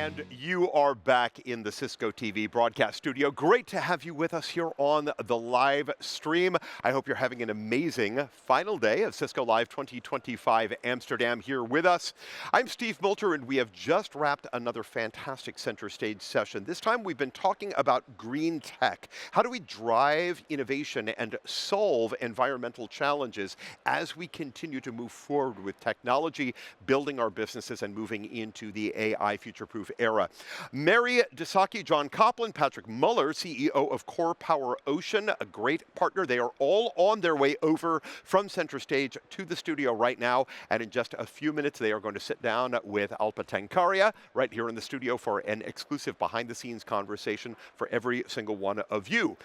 And you are back in the Cisco TV broadcast studio. Great to have you with us here on the live stream. I hope you're having an amazing final day of Cisco Live 2025 Amsterdam here with us. I'm Steve Moulter, and we have just wrapped another fantastic center stage session. This time we've been talking about green tech. How do we drive innovation and solve environmental challenges as we continue to move forward with technology, building our businesses, and moving into the AI future-proof era. Mary Desaki, John Copland, Patrick Muller, CEO of Core Power Ocean, a great partner. They are all on their way over from center stage to the studio right now. And in just a few minutes, they are going to sit down with Alpa Tankaria right here in the studio for an exclusive behind-the-scenes conversation for every single one of you.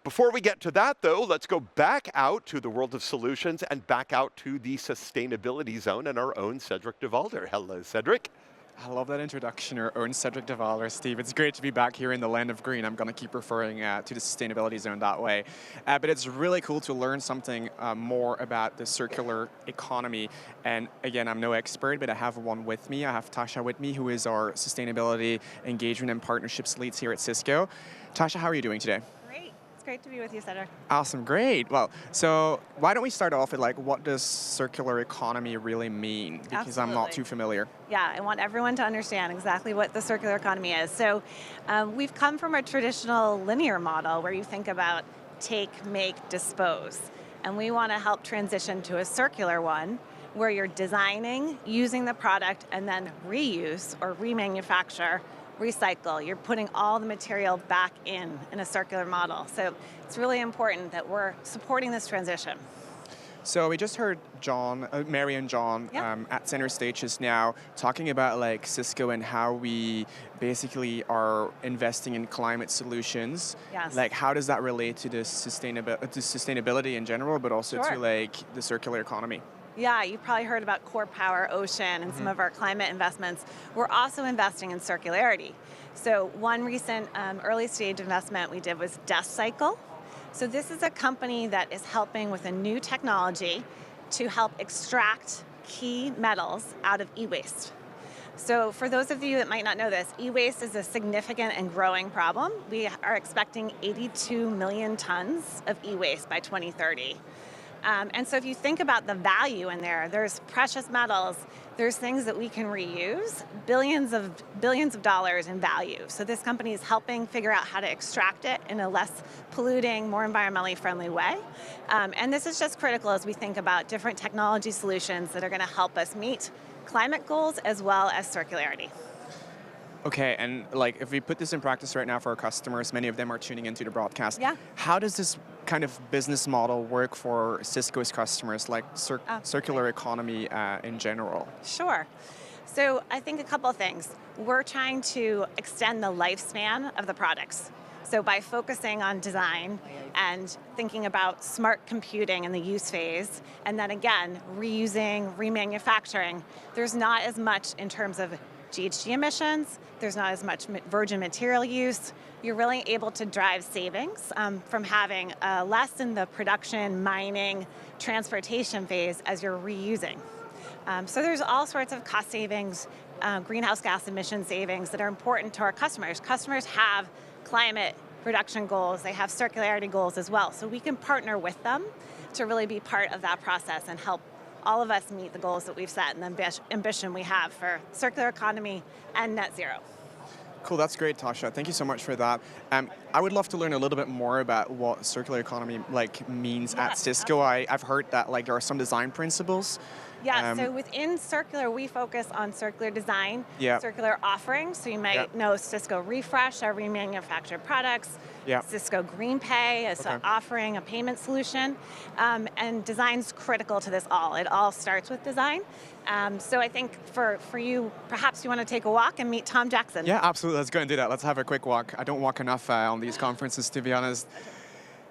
Before we get to that, though, let's go back out to the world of solutions and back out to the sustainability zone and our own Cedric DeValder. Hello, Cedric. I love that introduction, our own Cedric DeValder, Steve. It's great to be back here in the land of green. I'm going to keep referring to the sustainability zone that way. But it's really cool to learn something more about the circular economy. And again, I'm no expert, but I have one with me. I have Tasha with me, who is our sustainability engagement and partnerships leads here at Cisco. Tasha, how are you doing today? It's great to be with you, Cedric. Awesome, great. Well, so why don't we start off with what does circular economy really mean? Because Absolutely. I'm not too familiar. Yeah, I want everyone to understand exactly what the circular economy is. So we've come from a traditional linear model where you think about take, make, dispose. And we want to help transition to a circular one where you're designing, using the product, and then reuse or remanufacture, recycle. You're putting all the material back in a circular model. So it's really important that we're supporting this transition. So we just heard Mary and John at center stage just now talking about Cisco and how we basically are investing in climate solutions. Yes. How does that relate to the sustainability in general, but also Sure. to the circular economy? Yeah, you've probably heard about Core Power Ocean and some of our climate investments. We're also investing in circularity. So one recent early stage investment we did was Cycle. So this is a company that is helping with a new technology to help extract key metals out of e-waste. So for those of you that might not know this, e-waste is a significant and growing problem. We are expecting 82 million tons of e-waste by 2030. And so if you think about the value in there, there's precious metals, there's things that we can reuse, billions of dollars in value. So this company is helping figure out how to extract it in a less polluting, more environmentally friendly way. And this is just critical as we think about different technology solutions that are going to help us meet climate goals as well as circularity. Okay, and if we put this in practice right now for our customers, many of them are tuning into the broadcast. Yeah. How does this kind of business model work for Cisco's customers, circular economy in general? Sure. So I think a couple of things. We're trying to extend the lifespan of the products. So by focusing on design and thinking about smart computing in the use phase, and then again, reusing, remanufacturing, there's not as much in terms of GHG emissions, there's not as much virgin material use. You're really able to drive savings from having less in the production, mining, transportation phase as you're reusing. So there's all sorts of cost savings, greenhouse gas emission savings that are important to our customers. Customers have climate reduction goals, they have circularity goals as well. So we can partner with them to really be part of that process and help all of us meet the goals that we've set and the ambition we have for circular economy and net zero. Cool, that's great, Tasha. Thank you so much for that. I would love to learn a little bit more about what circular economy means at Cisco. I've heard that there are some design principles. Yeah, so within circular, we focus on circular design, circular offerings. So you might know Cisco Refresh, our remanufactured products. Cisco GreenPay is offering a payment solution. And design's critical to this all. It all starts with design. So I think for you, perhaps you want to take a walk and meet Tom Jackson. Yeah, absolutely. Let's go and do that. Let's have a quick walk. I don't walk enough on these conferences, to be honest.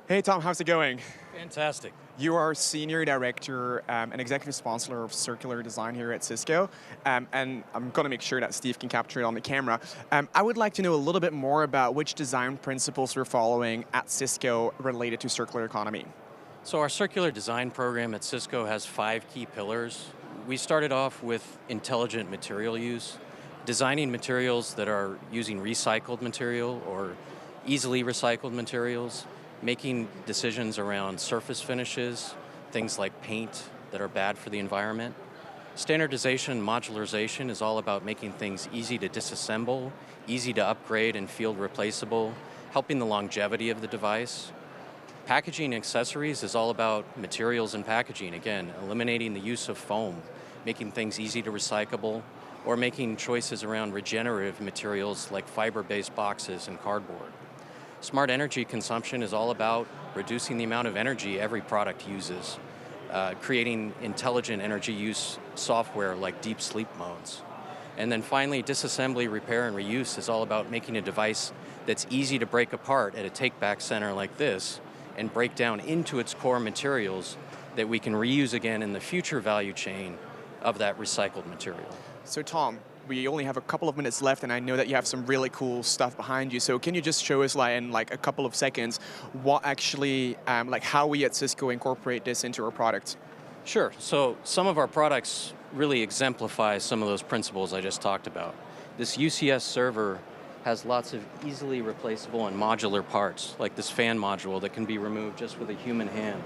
Hey, Tom, how's it going? Fantastic. You are Senior Director and Executive Sponsor of Circular Design here at Cisco. And I'm going to make sure that Steve can capture it on the camera. I would like to know a little bit more about which design principles we're following at Cisco related to circular economy. So our circular design program at Cisco has 5 key pillars. We started off with intelligent material use. designing materials that are using recycled material or easily recycled materials, making decisions around surface finishes, things like paint that are bad for the environment. Standardization and modularization is all about making things easy to disassemble, easy to upgrade and field replaceable, helping the longevity of the device. Packaging and accessories is all about materials and packaging, again, eliminating the use of foam, making things easy to recyclable, or making choices around regenerative materials like fiber-based boxes and cardboard. Smart energy consumption is all about reducing the amount of energy every product uses, creating intelligent energy use software like deep sleep modes. And then finally, disassembly, repair, and reuse is all about making a device that's easy to break apart at a take-back center like this and break down into its core materials that we can reuse again in the future value chain of that recycled material. So Tom, we only have a couple of minutes left, and I know that you have some really cool stuff behind you. So can you just show us, like, in like a couple of seconds, what actually, like how we at Cisco incorporate this into our product? Sure. So some of our products really exemplify some of those principles I just talked about. This UCS server has lots of easily replaceable and modular parts, like this fan module that can be removed just with a human hand,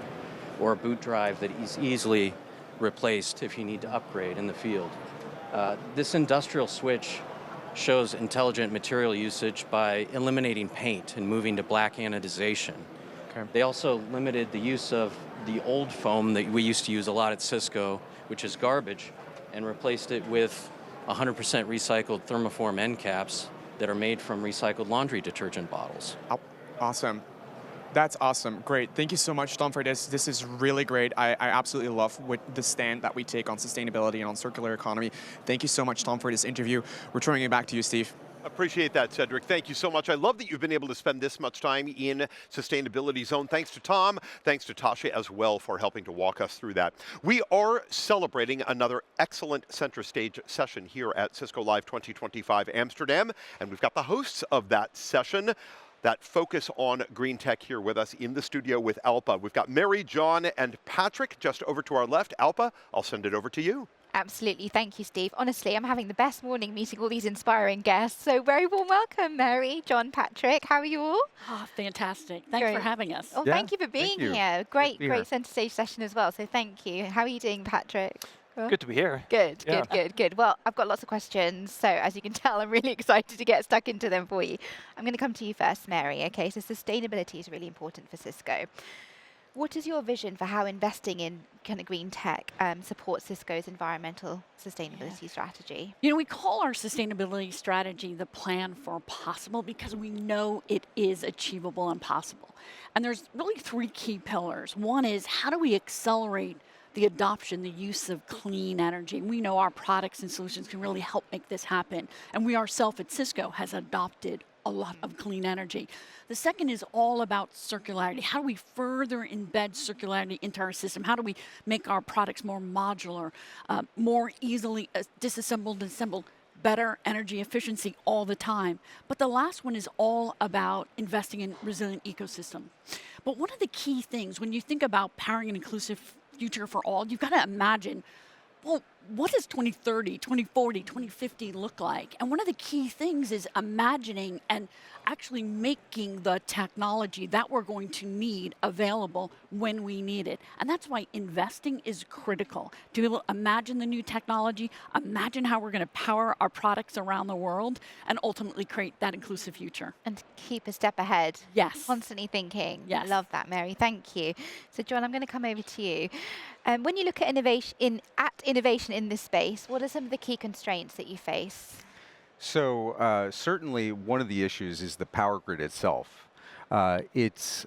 or a boot drive that is easily replaced if you need to upgrade in the field. This industrial switch shows intelligent material usage by eliminating paint and moving to black anodization. Okay. They also limited the use of the old foam that we used to use a lot at Cisco, which is garbage, and replaced it with 100% recycled thermoform end caps that are made from recycled laundry detergent bottles. Oh, awesome. That's awesome. Great. Thank you so much, Tom, for this. This is really great. I absolutely love the stand that we take on sustainability and on circular economy. Thank you so much, Tom, for this interview. We're throwing it back to you, Steve. Appreciate that, Cedric. Thank you so much. I love that you've been able to spend this much time in Sustainability Zone. Thanks to Tom. Thanks to Tasha as well for helping to walk us through that. We are celebrating another excellent center stage session here at Cisco Live 2025 Amsterdam, and we've got the hosts of that session that focus on green tech here with us in the studio with Alpa. We've got Mary, John, and Patrick just over to our left. Alpa, I'll send it over to you. Absolutely. Thank you, Steve. Honestly, I'm having the best morning meeting all these inspiring guests. So very warm welcome, Mary, John, Patrick. How are you all? Oh, fantastic. Thanks for having us. Oh, Yeah, thank you for being thank you. here. Great, be here. great center stage session as well. So thank you. How are you doing, Patrick? Good to be here. Good, Yeah. good. Well, I've got lots of questions. So as you can tell, I'm really excited to get stuck into them for you. I'm going to come to you first, Mary. Okay, so sustainability is really important for Cisco. What is your vision for how investing in kind of green tech supports Cisco's environmental sustainability strategy? You know, we call our sustainability strategy the plan for possible because we know it is achievable and possible. And there's really three key pillars. One is, how do we accelerate the adoption, the use of clean energy? We know our products and solutions can really help make this happen. And we ourselves at Cisco has adopted a lot of clean energy. The second is all about circularity. How do we further embed circularity into our system? How do we make our products more modular, more easily disassembled and assembled, better energy efficiency all the time? But the last one is all about investing in resilient ecosystem. But one of the key things when you think about powering an inclusive future for all, you've got to imagine, well, what does 2030, 2040, 2050 look like? And one of the key things is imagining and actually making the technology that we're going to need available when we need it. And that's why investing is critical. To be able to imagine the new technology, imagine how we're going to power our products around the world, and ultimately create that inclusive future. And keep a step ahead. Yes. Constantly thinking. Yes. I love that, Mary. Thank you. So, John, I'm going to come over to you. When you look at innovation in this space, what are some of the key constraints that you face? So certainly one of the issues is the power grid itself. It's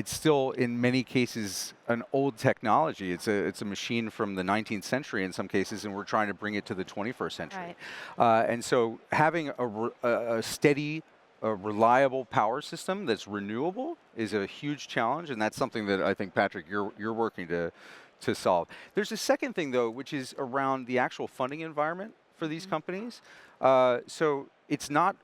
still in many cases an old technology. It's a machine from the 19th century in some cases, and we're trying to bring it to the 21st century. Right. And so having a steady, reliable power system that's renewable is a huge challenge, and that's something that I think, Patrick, you're working to solve. There's a second thing, though, which is around the actual funding environment for these companies. So it's not,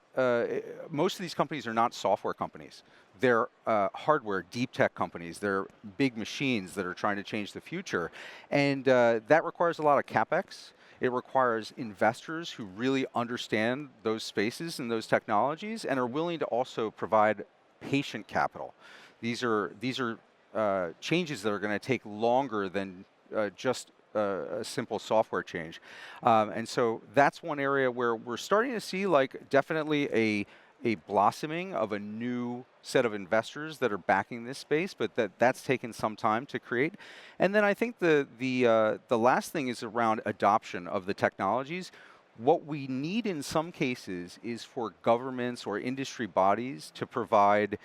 most of these companies are not software companies. They're hardware, deep tech companies. They're big machines that are trying to change the future. And that requires a lot of CapEx. it requires investors who really understand those spaces and those technologies and are willing to also provide patient capital. These are changes that are going to take longer than just a simple software change. And so that's one area where we're starting to see like definitely a blossoming of a new set of investors that are backing this space, but that's taken some time to create. And then I think the last thing is around adoption of the technologies. What we need in some cases is for governments or industry bodies to provide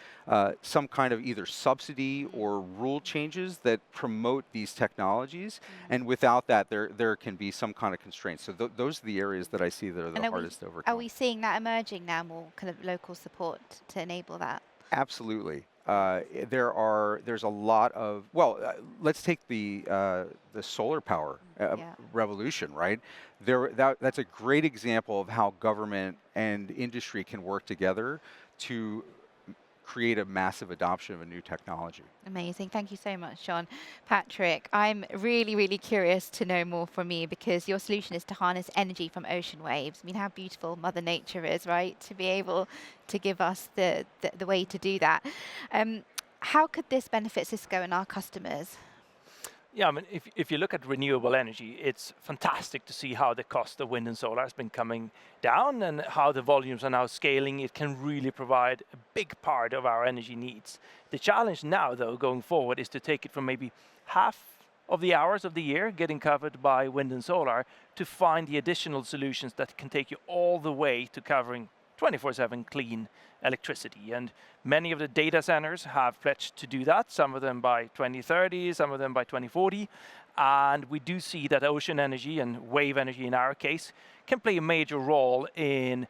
some kind of either subsidy or rule changes that promote these technologies. And without that, there can be some kind of constraints. So those are the areas that I see that are the hardest to overcome. Are we seeing that emerging now, more kind of local support to enable that? Absolutely. There's a lot of, let's take the solar power revolution, right? That's a great example of how government and industry can work together to create a massive adoption of a new technology. Amazing. Thank you so much, John. Patrick, I'm really, really curious to know more from you because your solution is to harness energy from ocean waves. I mean, how beautiful Mother Nature is, right? To be able to give us the way to do that. How could this benefit Cisco and our customers? Yeah, I mean, if you look at renewable energy, it's fantastic to see how the cost of wind and solar has been coming down and how the volumes are now scaling. It can really provide a big part of our energy needs. The challenge now, though, going forward, is to take it from maybe half of the hours of the year getting covered by wind and solar to find the additional solutions that can take you all the way to covering 24/7 clean electricity. And many of the data centers have pledged to do that, some of them by 2030, some of them by 2040. And we do see that ocean energy and wave energy in our case can play a major role in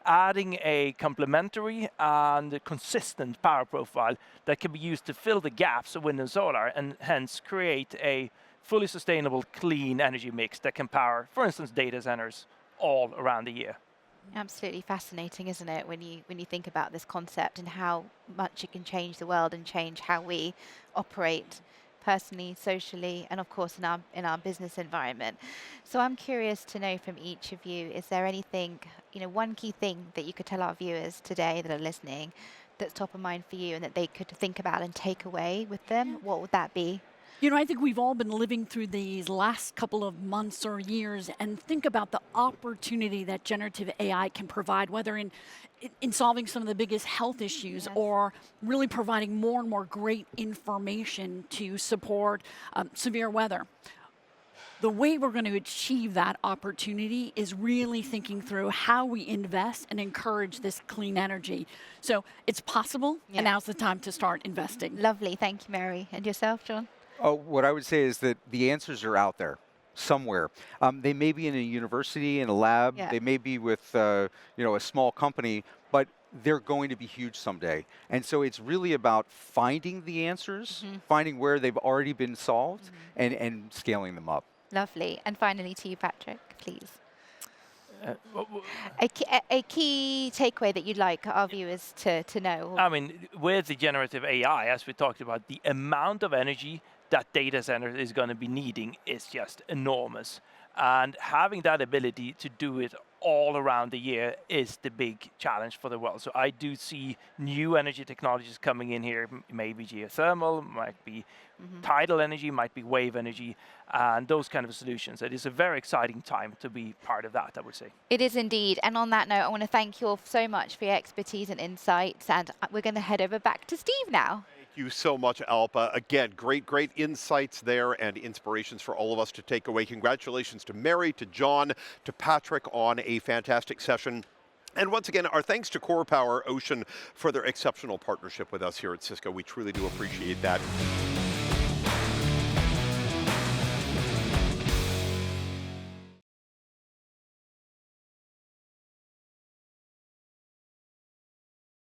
adding a complementary and consistent power profile that can be used to fill the gaps of wind and solar and hence create a fully sustainable clean energy mix that can power, for instance, data centers all around the year. Absolutely fascinating, isn't it, when you think about this concept and how much it can change the world and change how we operate personally, socially, and of course in our business environment. So I'm curious to know from each of you, is there anything, one key thing that you could tell our viewers today that are listening that's top of mind for you and that they could think about and take away with them? What would that be? I think we've all been living through these last couple of months or years and think about the opportunity that generative AI can provide, whether in solving some of the biggest health issues or really providing more and more great information to support severe weather. The way we're going to achieve that opportunity is really thinking through how we invest and encourage this clean energy. So it's possible, and now's the time to start investing. Lovely. Thank you, Mary. And yourself, John? Oh, what I would say is that the answers are out there somewhere. They may be in a university, in a lab. They may be with a small company, but they're going to be huge someday. And so it's really about finding the answers, finding where they've already been solved, and scaling them up. Lovely. And finally to you, Patrick, please. A key takeaway that you'd like our viewers to know? I mean, with the generative AI, as we talked about, the amount of energy that data center is going to be needing is just enormous. And having that ability to do it all around the year is the big challenge for the world. So I do see new energy technologies coming in here, maybe geothermal, might be tidal energy, might be wave energy, and those kind of solutions. It is a very exciting time to be part of that, I would say. It is indeed. And on that note, I want to thank you all so much for your expertise and insights. And we're going to head over back to Steve now. Thank you so much, Alpa. Again, great insights there and inspirations for all of us to take away. Congratulations to Mary, to John, to Patrick on a fantastic session. And once again, our thanks to Core Power Ocean for their exceptional partnership with us here at Cisco. We truly do appreciate that.